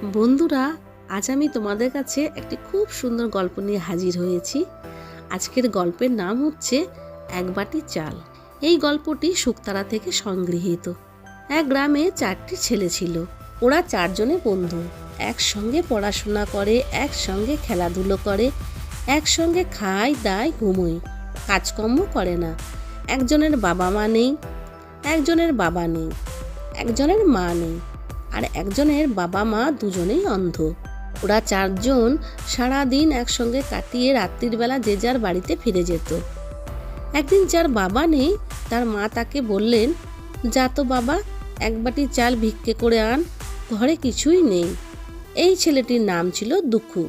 বন্ধুরা, আজ আমি তোমাদের কাছে একটি খুব সুন্দর গল্প নিয়ে হাজির হয়েছি। আজকের গল্পের নাম হচ্ছে এক বাটি চাল। এই গল্পটি শুকতারা থেকে সংগৃহীত। এক গ্রামে 4টি ছেলে ছিল। ওরা 4 জনে বন্ধু। একসঙ্গে পড়াশোনা করে, একসঙ্গে খেলাধুলো করে, একসঙ্গে খায় দায় ঘুমোয়, কাজকর্ম করে না। একজনের বাবা মা নেই, একজনের বাবা নেই, একজনের মা নেই, আর একজনের বাবা মা দুজনেই অন্ধ। ওরা 4 জন সারাদিন একসঙ্গে কাটিয়ে রাত্রির বেলা যে যার বাড়িতে ফিরে যেত। একদিন যার বাবা নেই, তার মা তাকে বললেন, যা তো বাবা, এক বাটি চাল ভিক্ষে করে আন, ঘরে কিছুই নেই। এই ছেলেটির নাম ছিল দুঃখু।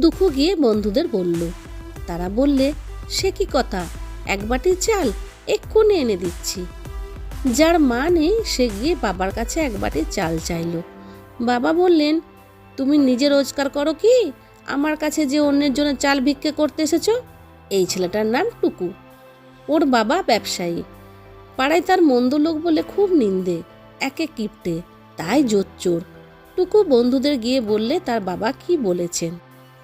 দুঃখু গিয়ে বন্ধুদের বলল। তারা বললে, সে কি কথা, এক বাটি চাল এক্ষুনি এনে দিচ্ছি। যার মা নেই সে গিয়ে বাবার কাছে এক বাটি চাল চাইল। বাবা বললেন, তুমি নিজে রোজগার করো কি আমার কাছে যে অন্যের জন্য চাল ভিক্ষে করতে এসেছো? এই ছেলেটার নাম টুকু। ওর বাবা ব্যবসায়ী, পাড়ায় তার মন্দ লোক বলে খুব নিন্দে, একে কিপটে, তাই জোচ্চোর। টুকু বন্ধুদের গিয়ে বললে তার বাবা কি বলেছেন।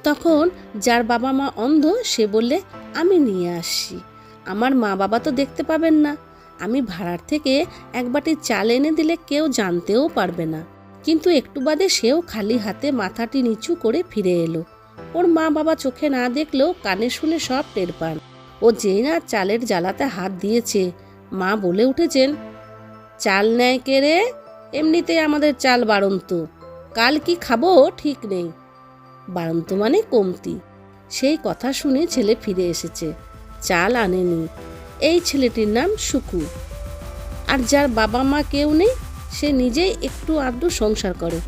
তখন যার বাবা মা অন্ধ সে বললে, আমি নিয়ে আসছি, আমার মা বাবা তো দেখতে পাবেন না, আমি ভাড়ার থেকে এক বাটি চাল এনে দিলে কেউ জানতেও পারবে না। কিন্তু একটু বাদে সেও খালি হাতে মাথাটি নিচু করে ফিরে এলো। ওর মা বাবা চোখে না দেখলেও কানে শুনে সব টের পান। ও যেই না চালের জ্বালাতে হাত দিয়েছে, মা বলে উঠেছেন, চাল নেয় কে রে? এমনিতেই আমাদের চাল বাড়ন্ত, কাল কি খাবো ঠিক নেই। বাড়ন্ত মানে কমতি। সেই কথা শুনে ছেলে ফিরে এসেছে, চাল আনেনি। এই ছেলেটির নাম সুকু। আর যার বাবা মা কেউ নেই, সে নিজেই একটু আধটু সংসার করে।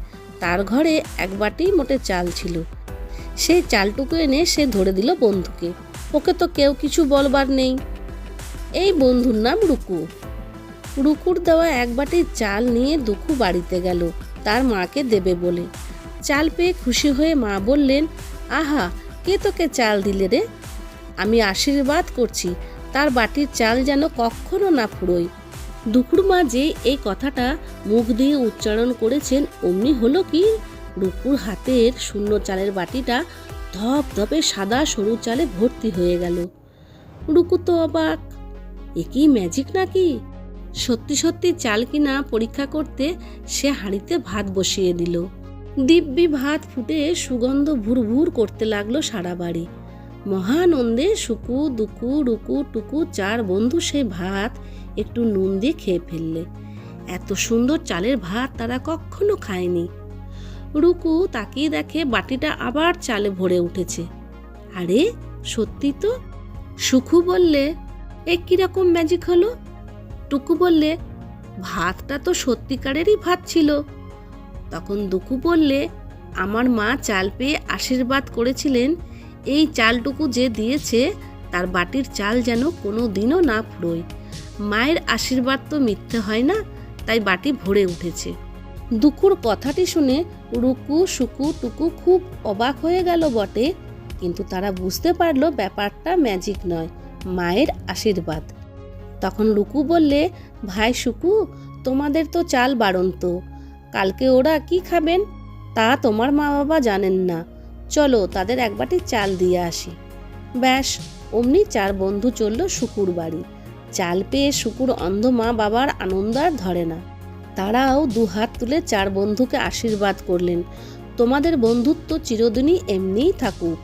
তার ঘরে এক বাটি মোটে চাল ছিল। সেই চালটুকু এনে সে ধরে দিল বন্ধুকে। ওকে তো কেউ কিছু বলবার নেই। এই বন্ধুর নাম রুকু। রুকুর দেওয়া এক বাটি চাল নিয়ে দুঃখু বাড়িতে গেল তার মাকে দেবে বলে। চাল পেয়ে খুশি হয়ে মা বললেন, আহা, কে তোকে চাল দিলে রে? আমি আশীর্বাদ করছি তার বাটির চাল যেন কখনো না ফুরোয়। দুঃখুর মা যে এই কথাটা মুখ দিয়ে উচ্চারণ করেছেন, অমনি হলো কি, রুকুর হাতের শূন্য চালের বাটিটা ধপ ধপে সাদা সরু চালে ভর্তি হয়ে গেল। রুকু তো অবাক, এ কি ম্যাজিক নাকি? সত্যি সত্যি চাল কিনা পরীক্ষা করতে সে হাঁড়িতে ভাত বসিয়ে দিল। দিব্যি ভাত ফুটে সুগন্ধ ভুরভুর করতে লাগলো সারা বাড়ি। মহানন্দে সুকু, দুঃখু, রুকু, টুকু 4 বন্ধু সেই ভাত একটু নুন দিয়ে খেয়ে ফেললে। এত সুন্দর চালের ভাত তারা কখনো খায়নি। রুকু তাকিয়ে দেখে বাটিটা আবার চালে ভরে উঠেছে। আরে সত্যি তো। সুকু বললে, এ কিরকম ম্যাজিক হলো? টুকু বললে, ভাতটা তো সত্যিকারেরই ভাত ছিল। তখন দুঃখু বললে, আমার মা চাল পেয়ে আশীর্বাদ করেছিলেন, এই চালটুকু যে দিয়েছে তার বাটির চাল যেন কোনো দিনও না ফুরোয়। মায়ের আশীর্বাদ তো মিথ্যে হয় না, তাই বাটি ভরে উঠেছে। দুঃখুর কথাটি শুনে রুকু, সুকু, টুকু খুব অবাক হয়ে গেল বটে, কিন্তু তারা বুঝতে পারলো ব্যাপারটা ম্যাজিক নয়, মায়ের আশীর্বাদ। তখন রুকু বললে, ভাই সুকু, তোমাদের তো চাল বাড়ন্ত, কালকে ওরা কি খাবেন তা তোমার মা বাবা জানেন না, চলো তাদের এক বাটি চাল দিয়ে আসি। ব্যাস, অমনি 4 বন্ধু চলল সুকুর বাড়ি। চাল পেয়ে সুকুর অন্ধ মা বাবার আনন্দ আর ধরে না। তারাও 2 হাত তুলে 4 বন্ধুকে আশীর্বাদ করলেন, তোমাদের বন্ধুত্ব চিরদিনই এমনিই থাকুক।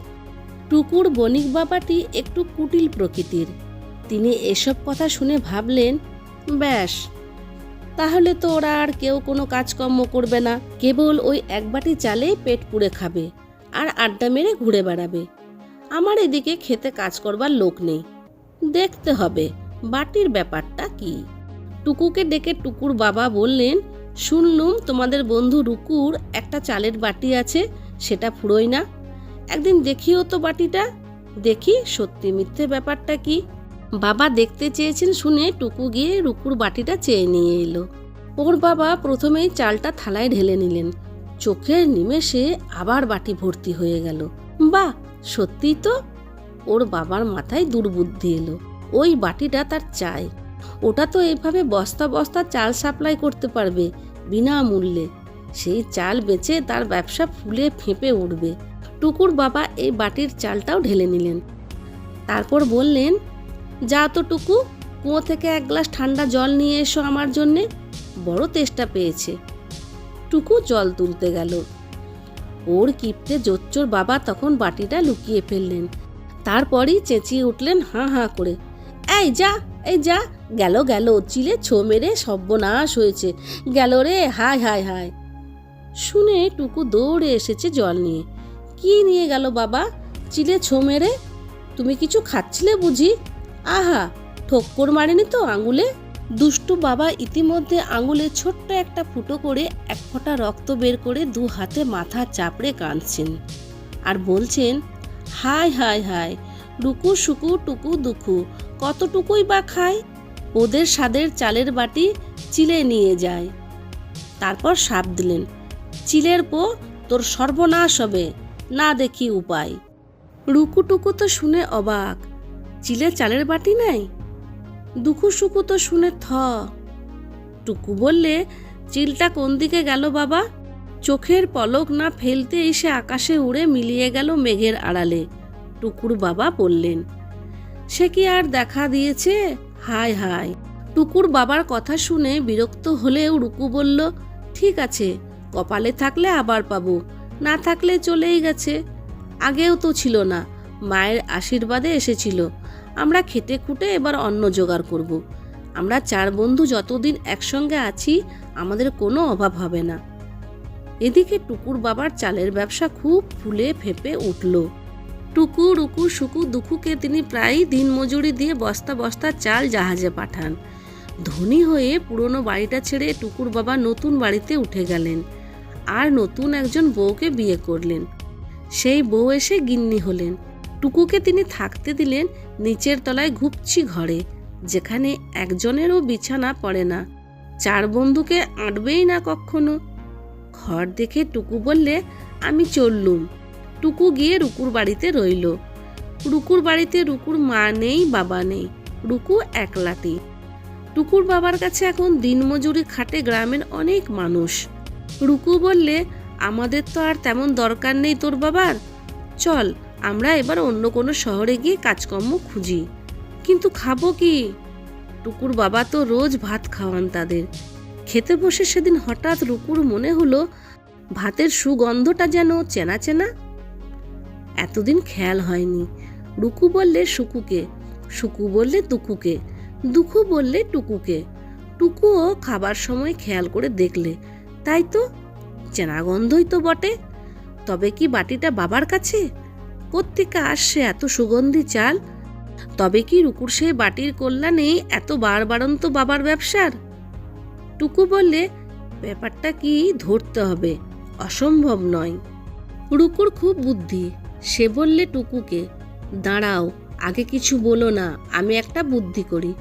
টুকুর বণিক বাবাটি একটু কুটিল প্রকৃতির। তিনি এসব কথা শুনে ভাবলেন, ব্যাস, তাহলে তো ওরা আর কেউ কোনো কাজকর্ম করবে না, কেবল ওই এক বাটি চালেই পেট পুড়ে খাবে আর আড্ডা মেরে ঘুরে বেড়াবে। আমার এদিকে খেতে কাজ করবার লোক নেই, দেখতে হবে বাটির ব্যাপারটা কি। টুকুকে ডেকে টুকুর বাবা বললেন, শুনলুম তোমাদের বন্ধু রুকুর একটা চালের বাটি আছে, সেটা ফুরোয় না। একদিন দেখিও তো বাটিটা, দেখি সত্যি মিথ্যে ব্যাপারটা কি। বাবা দেখতে চেয়েছেন শুনে টুকু গিয়ে রুকুর বাটিটা চেয়ে নিয়ে এলো। ওর বাবা প্রথমেই চালটা থালায় ঢেলে নিলেন, চোখের নিমেষে আবার বাটি ভর্তি হয়ে গেল। বাহ, সত্যিই তো। ওর বাবার মাথায় দুর্বুদ্ধি এলো, ওই বাটিটা তার চাই। ওটা তো এভাবে বস্তা বস্তা চাল সাপ্লাই করতে পারবে বিনামূল্যে। সেই চাল বেচে তার ব্যবসা ফুলে ফেঁপে উঠবে। টুকুর বাবা এই বাটির চালটাও ঢেলে নিলেন। তারপর বললেন, যা তো টুকু, কুয়ো থেকে এক গ্লাস ঠান্ডা জল নিয়ে এসো আমার জন্যে, বড় তেষ্টা পেয়েছে। টুকু জল তুলতে গেল। ওর কিপ্টে জোচ্চোর বাবা তখন বাটিটা লুকিয়ে ফেললেন। তারপরই চেঁচিয়ে উঠলেন হাঁ হাঁ করে, এই যা, এই যা, গেল গেল, চিলে ছো মেরে সর্বনাশ হয়েছে, গেল রে, হায় হায় হায়। শুনে টুকু দৌড়ে এসেছে জল নিয়ে। কি নিয়ে গেল বাবা, চিলে ছো মেরে? তুমি কিছু খাচ্ছিলে বুঝি? আহা, ঠোক্কর মারেনি তো আঙুলে? দুষ্টু বাবা ইতিমধ্যে আঙুলে ছোট্ট একটা ফুটো করে এক ফোঁটা রক্ত বের করে দু হাতে মাথা চাপড়ে কাঁদছেন আর বলছেন, হায় হায় হায়, রুকু সুকু টুকু দুখু, কতটুকুই বা খায়, ওদের স্বাদের চালের বাটি চিলে নিয়ে যায়। তারপর শাপ দিলেন, চিলের পো, তোর সর্বনাশ হবে, না দেখি উপায়। রুকু টুকু তো শুনে অবাক, চিলে চালের বাটি নাই? দুখু সুকু তো শুনে থ। টুকু বললে, চিলটা কোন দিকে গেল বাবা? চোখের পলক না ফেলতে এসে আকাশে উড়ে মিলিয়ে গেল মেঘের আড়ালে। টুকুর বাবা বললেন, সে কি আর দেখা দিয়েছে, হায় হায়। টুকুর বাবার কথা শুনে বিরক্ত হলেও রুকু বলল, ঠিক আছে, কপালে থাকলে আবার পাবো, না থাকলে চলেই গেছে। আগেও তো ছিল না, মায়ের আশীর্বাদে এসেছিল। আমরা খেটে খুঁটে এবার অন্ন জোগাড় করব। আমরা 4 বন্ধু যতদিন একসঙ্গে আছি আমাদের কোনো অভাব হবে না। এদিকে টুকুর বাবার চালের ব্যবসা খুব ফুলে ফেঁপে উঠল। টুকু রুকু সুকু দুখুকে তিনি প্রায়ই দিনমজুরি দিয়ে বস্তা বস্তা চাল জাহাজে পাঠান। ধনী হয়ে পুরনো বাড়িটা ছেড়ে টুকুর বাবা নতুন বাড়িতে উঠে গেলেন আর নতুন একজন বউকে বিয়ে করলেন। সেই বউ এসে গিন্নি হলেন। টুকুকে তিনি থাকতে দিলেন নিচের তলায় ঘুপচি ঘরে, যেখানে একজনেরও বিছানা পড়ে না। 4 বন্ধুকে আঁটবেই না কখনো। ঘর দেখে টুকু বললে, আমি চললুম। টুকু গিয়ে রুকুর বাড়িতে রইল। রুকুর বাড়িতে রুকুর মা নেই, বাবা নেই, রুকু একলাটি। টুকুর বাবার কাছে এখন দিনমজুরি খাটে গ্রামের অনেক মানুষ। রুকু বললে, আমাদের তো আর তেমন দরকার নেই তোর বাবার, চল আমরা এবার অন্য কোনো শহরে গিয়ে কাজকর্ম খুঁজি। কিন্তু খাবো কি? টুকুর বাবা তো রোজ ভাত খাওয়ান তাদের। খেতে বসে সেদিন হঠাৎ রুকুর মনে হলো ভাতের সুগন্ধটা যেন চেনা চেনা, এতদিন খেয়াল হয়নি। রুকু বললে সুকুকে, সুকু বললে দুকুকে, দুখু বললে টুকুকে। টুকুও খাবার সময় খেয়াল করে দেখলে, তাই তো, চেনা গন্ধই তো বটে। তবে কি বাটিটা বাবার কাছে? কোত্থেকে আসছে এত সুগন্ধি চাল? তবে কি রুকুর সেই বাটির কল্যাণে এত বাড়বাড়ন্ত বাবার ব্যবসার? টুকু বললে, ব্যাপারটা কি ধরতে হবে, অসম্ভব নয়। রুকুর খুব বুদ্ধি। সে বললে টুকুকে, দাঁড়াও, আগে কিছু বলো না, আমি একটা বুদ্ধি করি।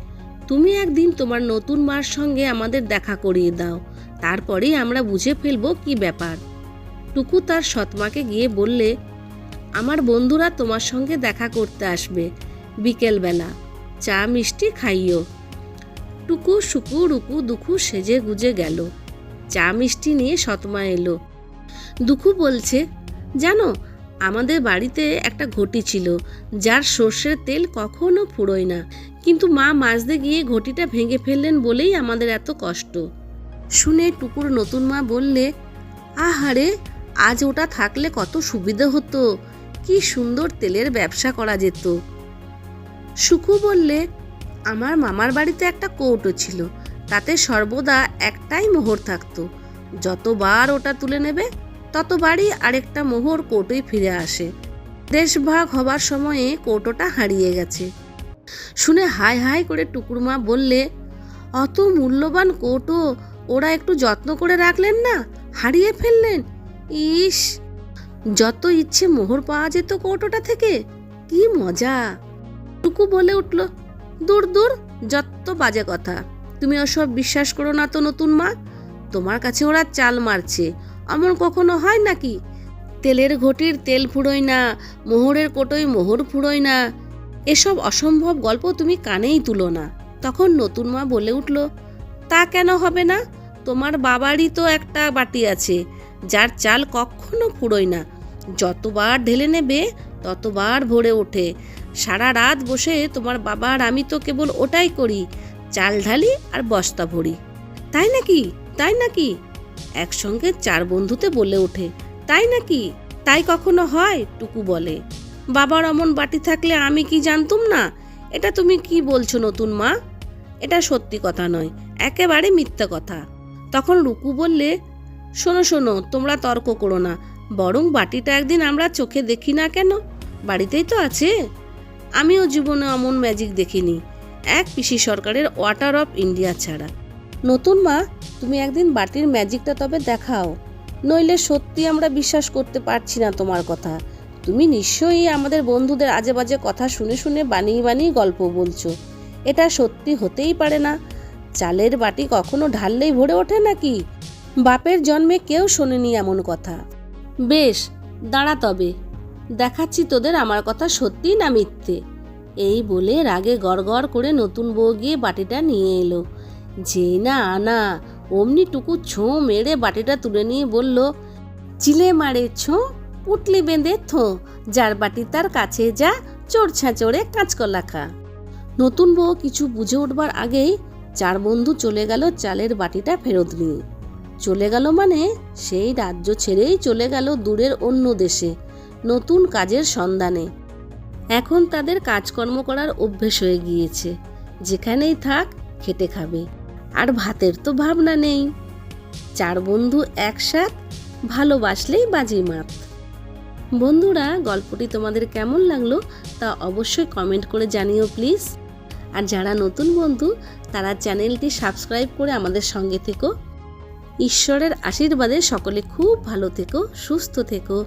তুমি একদিন তোমার নতুন মার সঙ্গে আমাদের দেখা করিয়ে দাও, তারপরেই আমরা বুঝে ফেলবো কি ব্যাপার। টুকু তার সৎমাকে গিয়ে বললে, আমার বন্ধুরা তোমার সঙ্গে দেখা করতে আসবে বিকেলবেলা, চা মিষ্টি খাইও। টুকু সুকু রুকু দুখু সেজে গুজে গেল। চা মিষ্টি নিয়ে সৎমা এলো। দুখু বলছে, জানো, আমাদের বাড়িতে একটা ঘটি ছিল যার সর্ষের তেল কখনো ফুরোয় না, কিন্তু মা মাজতে গিয়ে ঘটিটা ভেঙে ফেললেন বলেই আমাদের এত কষ্ট। শুনে টুকুর নতুন মা বললে, আহারে, আজ ওটা থাকলে কত সুবিধা হতো, কি সুন্দর তেলের ব্যবসা করা যেত। সুকু বললে, আমার মামার বাড়িতে একটা কৌটো ছিল, তাতে সর্বদা একটাই মোহর থাকতো, যতবার ওটা তুলে নেবে ততবারই আরেকটা মোহর কৌটোয় ফিরে আসে। দেশভাগ হবার সময়ে কৌটোটা হারিয়ে গেছে। শুনে হাই হাই করে টুকুর মা বললে, অত মূল্যবান কৌটো ওরা একটু যত্ন করে রাখলেন না, হারিয়ে ফেললেন। ইস, যত ইচ্ছে মোহর পাওয়া যেত কৌটোটা থেকে, কি মজা। টুকু বলে উঠল, দূর দূর, যত বাজে কথা, তুমি ওসব বিশ্বাস করো না তো নতুন মা, তোমার কাছে ওরা চাল মারছে, এমন কখনো হয় নাকি? তেলের ঘটির তেল ফুরোয় না, মোহরের কোটোয় মোহর ফুরোয় না, এসব অসম্ভব গল্প তুমি কানেই তুলো না। তখন নতুন মা বলে উঠল, তা কেন হবে না? তোমার বাবারই তো একটা বাটি আছে, যার চাল কখনো ফুরোয় না। যতবার ঢেলে নেবে ততবার ভরে ওঠে। সারা রাত বসে তোমার বাবা আর আমি তো কেবল ওটাই করি, চাল ঢালি আর বস্তা ভরি। তাই নাকি, তাই নাকি? একসঙ্গে 4 বন্ধুতে বলে ওঠে। তাই নাকি? তাই কখনো হয়? টুকু বলে। বাবার অমন বাটি থাকলে আমি কি জানতুম না? এটা তুমি কি বলছো নতুন মা? এটা সত্যি কথা নয়, একেবারে মিথ্যা কথা। তখন রুকু বললে, শোনো শোনো, তোমরা তর্ক করো না, বরং বাটিটা একদিন আমরা চোখে দেখি না কেন? বাড়িতেই তো আছে। আমিও জীবনে অমন ম্যাজিক দেখিনি, এক পিসি সরকারের ওয়াটার অফ ইন্ডিয়া ছাড়া। নতুন মা, তুমি একদিন বাটির ম্যাজিকটা তবে দেখাও, নইলে সত্যি আমরা বিশ্বাস করতে পারছি না তোমার কথা। তুমি নিশ্চয়ই আমাদের বন্ধুদের আজে বাজে কথা শুনে শুনে বানিয়ে বানিয়ে গল্প বলছো। এটা সত্যি হতেই পারে না। চালের বাটি কখনো ঢাললেই ভরে ওঠে নাকি? বাপের জন্মে কেউ শোনেনি এমন কথা। বেশ, দাঁড়া তবে, দেখাচ্ছি তোদের আমার কথা সত্যি না মিথ্যে। এই বলে রাগে গড়গড় করে নতুন বউ গিয়ে বাটিটা নিয়ে এলো। যেই না আনা, অমনি টুকু ছোঁ মেরে বাটিটা তুলে নিয়ে বলল, চিলে মারে ছোঁ, পুটলি বেঁধে থো, যার বাটি তার কাছে যা, চোর ছাঁচড়ে কাঁচকলা খা। নতুন বউ কিছু বুঝে উঠবার আগেই 4 বন্ধু চলে গেল চালের বাটিটা ফেরত নিয়ে। চলে গেল মানে সেই রাজ্য ছেড়েই চলে গেল দূরের অন্য দেশে, নতুন কাজের সন্ধানে। এখন তাদের কাজকর্ম করার অভ্যেস হয়ে গিয়েছে, যেখানেই থাক খেটে খাবে, আর ভাতের তো ভাবনা নেই। 4 বন্ধু একসাথ, ভালোবাসলেই বাজিমাত। বন্ধুরা, গল্পটি তোমাদের কেমন লাগলো তা অবশ্যই কমেন্ট করে জানিও প্লিজ। আর যারা নতুন বন্ধু তারা চ্যানেলটি সাবস্ক্রাইব করে আমাদের সঙ্গে থেকো। ঈশ্বরের আশীর্বাদে সকলে খুব ভালো থেকো, সুস্থ থেকো,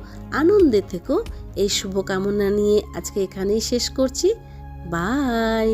আনন্দে থেকো, এই শুভকামনা নিয়ে আজকে এখানেই শেষ করছি। বাই।